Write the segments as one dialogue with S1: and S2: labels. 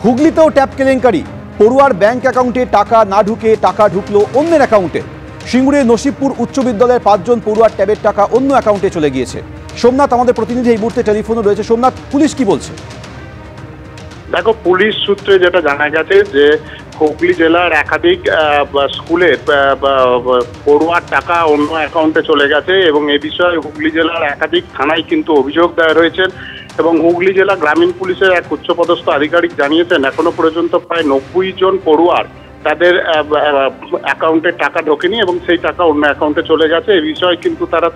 S1: হুগলিতেও tap কেলেঙ্কারি, পড়ুয়ার bank অ্যাকাউন্টে টাকা না ঢুকে টাকা ঢুকলো অন্যের অ্যাকাউন্টে। সিঙ্গুরের নসিবপুর উচ্চ বিদ্যালয়ের 5 জন পড়ুয়ার ট্যাবের টাকা অন্য অ্যাকাউন্টে চলে গিয়েছে। সোমনাথ আমাদের প্রতিনিধি এই মুহূর্তে টেলিফোনে রয়েছে। সোমনাথ, পুলিশ কি বলছে?
S2: দেখো, পুলিশ সূত্রে যেটা জানা গেছে যে হুগলি জেলার একাধিক স্কুলে পড়ুয়ার টাকা অন্য অ্যাকাউন্টে চলে গেছে এবং এ বিষয়ে হুগলি জেলার একাধিক থানায় কিন্তু অভিযোগ দায়ের হয়েছেন। এবং হুগলি জেলা গ্রামীণ পুলিশের এক উচ্চপদস্থ আধিকারিক জানিয়েছেন এখনো পর্যন্ত প্রায় 90 জন পড়ুয়ার তাদের অ্যাকাউন্টে টাকা ঢোকেনি এবং সেই টাকা অন্য অ্যাকাউন্টে চলে গেছে। এই বিষয়ে কিন্তু তারা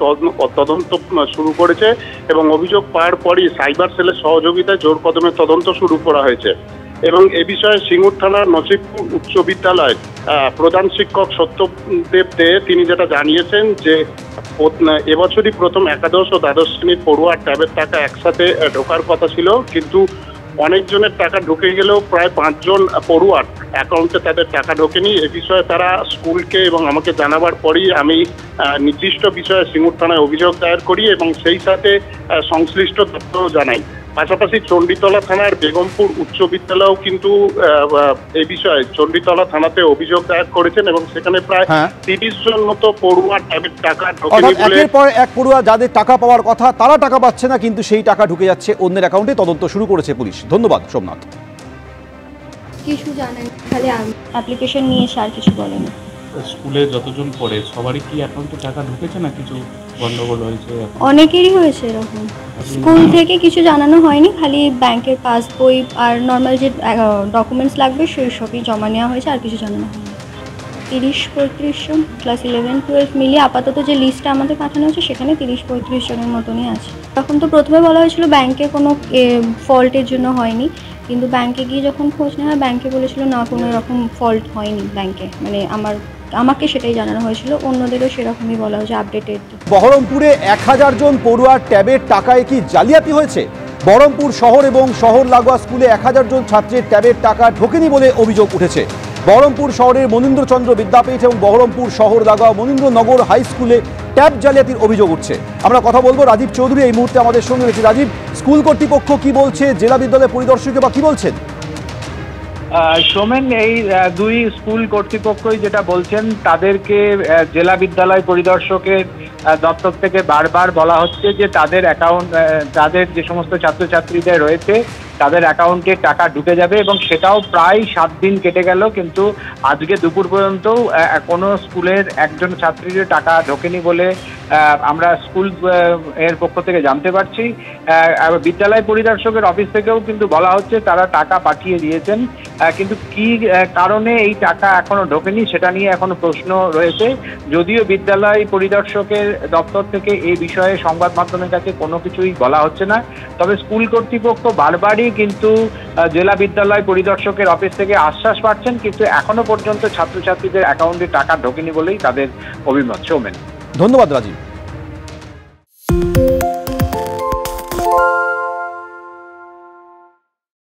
S2: তদন্ত শুরু করেছে এবং অভিযোগ পাওয়ার পরই সাইবার সেলের সহযোগিতায় জোর কদমে তদন্ত শুরু করা হয়েছে। এবং এ বিষয়ে সিঙ্গুর থানার নসিবপুর উচ্চ বিদ্যালয়ের প্রধান শিক্ষক সত্যদেব দে তিনি যেটা জানিয়েছেন যে এবছরই প্রথম একাদশ ও দ্বাদশ শ্রেণীর পড়ুয়ার ট্যাবের টাকা একসাথে ঢোকার কথা ছিল, কিন্তু অনেকজনের টাকা ঢুকে গেলেও প্রায় 5 জন পড়ুয়ার অ্যাকাউন্টে তাদের টাকা ঢোকেনি। এ বিষয়ে তারা স্কুলকে এবং আমাকে জানাবার পরই আমি নির্দিষ্ট বিষয়ে সিঙ্গুর থানায় অভিযোগ দায়ের করি এবং সেই সাথে সংশ্লিষ্ট দপ্তরও জানাই। পাশাপাশি চণ্ডীতলা থানার বেগমপুর উচ্চ বিদ্যালয়েও কিন্তু এই বিষয়ে চণ্ডীতলা থানাতে অভিযোগ দায়ের করেছেন এবং সেখানে প্রায় 30 জন মতো পড়ুয়ার ট্যাবের টাকা ঢোকেনি বলে
S1: একের পর এক পড়ুয়া যাদের টাকা পাওয়ার কথা তারা টাকা পাচ্ছে না, কিন্তু সেই টাকা ঢুকে যাচ্ছে অন্যের অ্যাকাউন্টে। তদন্ত শুরু করেছে পুলিশ। ধন্যবাদ সোমনাথ।
S3: কিছু জানেন, খালি অ্যাপ্লিকেশন নিয়ে আর কিছু বলেন।
S4: স্কুলে যতজন পড়ে সবারই কি অ্যাকাউন্টে টাকা ঢুকেছে না কিছু গন্ডগোল হয়েছে?
S3: অনেকেরই হয়েছে এরকম। স্কুল থেকে কিছু জানানো হয়নি, খালি ব্যাংকের পাসবই আর নর্মাল যে ডকুমেন্টস লাগবে সেই সবই জমা নেওয়া হয়েছে, আর কিছু জানানো হয়নি। 30-35 জন, ক্লাস 11-12 মিলিয়ে আপাতত যে লিস্টটা আমাদের পাঠানো হয়েছে সেখানে 30-35 জনের মতনই আছে। তখন তো প্রথমে বলা হয়েছিল ব্যাংকে কোনো ফল্টের জন্য হয়নি, কিন্তু ব্যাংকে গিয়ে যখন খোঁজ নেওয়া হয় ব্যাংকে বলেছিল না, কোনো এরকম ফল্ট হয়নি ব্যাংকে। মানে আমাকে সেটাই জানানো হয়েছিল, অন্যদেরও সেরকমই বলা হয়েছে আপডেটেড।
S1: বহরমপুরে 1000 জন পড়ুয়ার ট্যাবের টাকায় কি জালিয়াতি হয়েছে? বহরমপুর শহর এবং শহর লাগোয়া স্কুলে 1000 জন ছাত্রের ট্যাবের টাকা ঢোকেনি বলে অভিযোগ উঠেছে। বহরমপুর শহরের মনীন্দ্রচন্দ্র বিদ্যাপীঠ এবং বহরমপুর শহর লাগোয়া মনীন্দ্রনগর হাই স্কুলে ট্যাব জালিয়াতির অভিযোগ উঠছে। আমরা কথা বলবো রাজীব চৌধুরী এই মুহূর্তে আমাদের সঙ্গে রয়েছে। রাজীব, স্কুল কর্তৃপক্ষ কি বলছে, জেলা বিদ্যালয় পরিদর্শক বা কি বলছেন?
S5: সোমেন, এই দুই স্কুল কর্তৃপক্ষই যেটা বলছেন, তাদেরকে জেলা বিদ্যালয় পরিদর্শকের দপ্তর থেকে বারবার বলা হচ্ছে যে তাদের তাদের যে সমস্ত ছাত্রছাত্রীদের রয়েছে তাদের অ্যাকাউন্টে টাকা ঢুকে যাবে এবং সেটাও প্রায় 7 দিন কেটে গেল, কিন্তু আজকে দুপুর পর্যন্তও কোনো স্কুলের একজন ছাত্রীর টাকা ঢোকেনি বলে আমরা স্কুল এর পক্ষ থেকে জানতে পারছি। বিদ্যালয় পরিদর্শকের অফিস থেকেও কিন্তু বলা হচ্ছে তারা টাকা পাঠিয়ে দিয়েছেন, কিন্তু কি কারণে এই টাকা এখনো ঢোকেনি সেটা নিয়ে এখনো প্রশ্ন রয়েছে। যদিও বিদ্যালয় পরিদর্শকের দপ্তর থেকে এই বিষয়ে সংবাদ মাধ্যমের কাছে কোনো কিছুই বলা হচ্ছে না, তবে স্কুল কর্তৃপক্ষ বারবারই কিন্তু জেলা বিদ্যালয় পরিদর্শকের অফিস থেকে আশ্বাস পাচ্ছেন, কিন্তু এখনো পর্যন্ত ছাত্রছাত্রীদের অ্যাকাউন্টে টাকা ঢোকেনি বলেই তাদের অভিমত। সৌমেন,
S1: ধন্যবাদ রাজীব।